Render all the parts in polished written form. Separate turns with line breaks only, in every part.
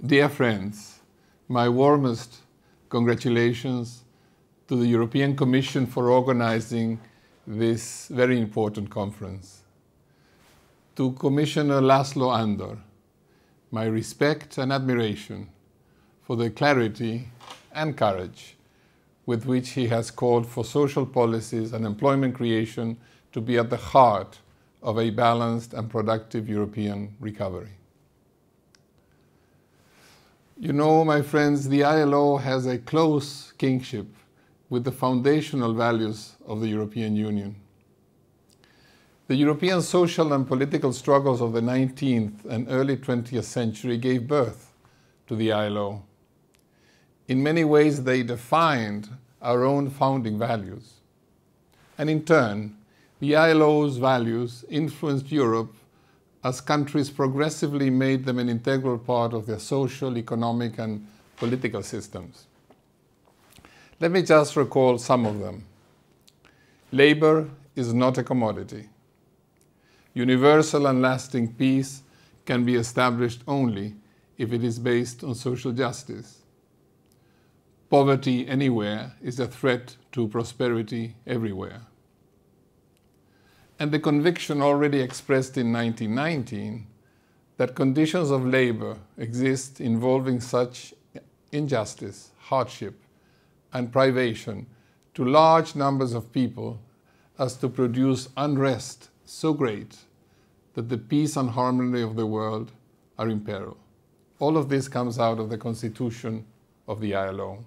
Dear friends, my warmest congratulations to the European Commission for organizing this very important conference. To Commissioner Laszlo Andor, my respect and admiration for the clarity and courage with which he has called for social policies and employment creation to be at the heart of a balanced and productive European recovery. You know, my friends, the ILO has a close kinship with the foundational values of the European Union. The European social and political struggles of the 19th and early 20th century gave birth to the ILO. In many ways, they defined our own founding values. And in turn, the ILO's values influenced Europe as countries progressively made them an integral part of their social, economic, and political systems. Let me just recall some of them. Labor is not a commodity. Universal and lasting peace can be established only if it is based on social justice. Poverty anywhere is a threat to prosperity everywhere. And the conviction already expressed in 1919 that conditions of labor exist involving such injustice, hardship, and privation to large numbers of people as to produce unrest so great that the peace and harmony of the world are in peril. All of this comes out of the Constitution of the ILO.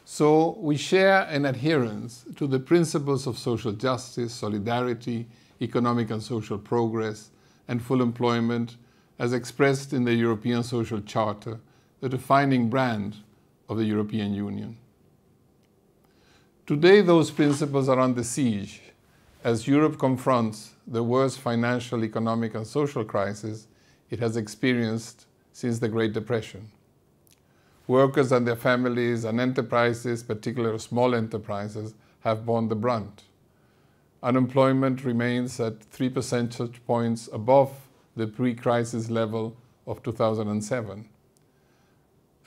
So we share an adherence to the principles of social justice, solidarity, economic and social progress, and full employment as expressed in the European Social Charter, the defining brand of the European Union. Today, those principles are under siege as Europe confronts the worst financial, economic, and social crisis it has experienced since the Great Depression. Workers and their families and enterprises, particularly small enterprises, have borne the brunt. Unemployment remains at 3 percentage points above the pre-crisis level of 2007.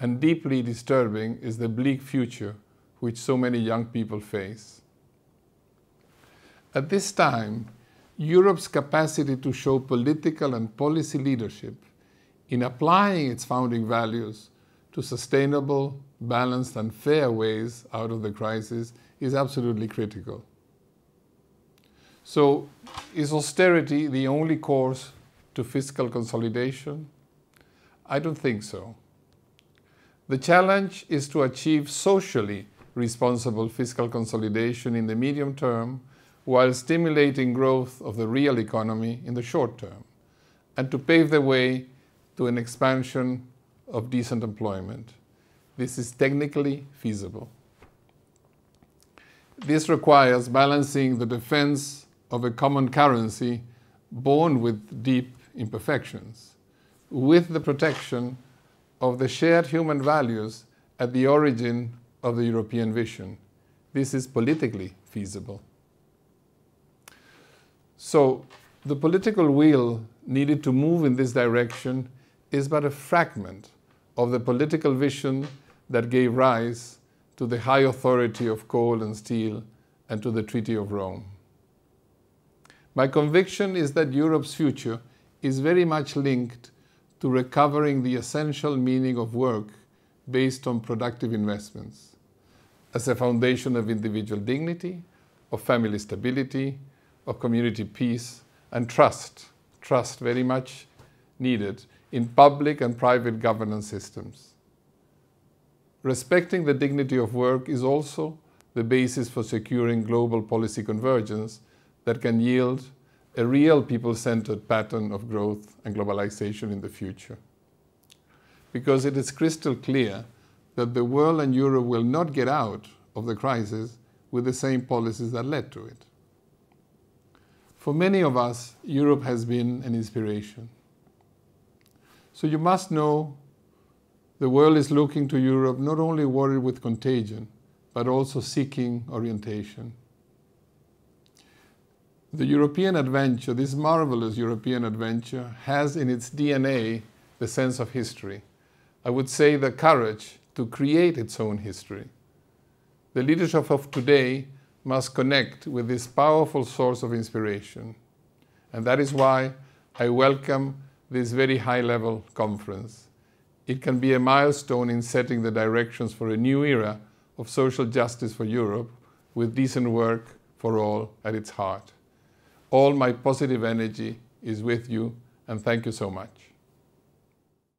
And deeply disturbing is the bleak future which so many young people face. At this time, Europe's capacity to show political and policy leadership in applying its founding values to sustainable, balanced, and fair ways out of the crisis is absolutely critical. So, is austerity the only course to fiscal consolidation? I don't think so. The challenge is to achieve socially responsible fiscal consolidation in the medium term while stimulating growth of the real economy in the short term, and to pave the way to an expansion of decent employment. This is technically feasible. This requires balancing the defense of a common currency born with deep imperfections with the protection of the shared human values at the origin of the European vision. This is politically feasible. So, the political will needed to move in this direction is but a fragment of the political vision that gave rise to the high authority of coal and steel and to the Treaty of Rome. My conviction is that Europe's future is very much linked to recovering the essential meaning of work based on productive investments as a foundation of individual dignity, of family stability, of community peace, and trust very much needed in public and private governance systems. Respecting the dignity of work is also the basis for securing global policy convergence that can yield a real people-centered pattern of growth and globalization in the future. Because it is crystal clear that the world and Europe will not get out of the crisis with the same policies that led to it. For many of us, Europe has been an inspiration. So you must know the world is looking to Europe not only worried with contagion, but also seeking orientation. The European adventure, this marvelous European adventure, has in its DNA the the sense of history. I would say the courage to create its own history. The leadership of today must connect with this powerful source of inspiration. And that is why I welcome this very high-level conference. It can be a milestone in setting the directions for a new era of social justice for Europe, with decent work for all at its heart. All my positive energy is with you, and thank you so much.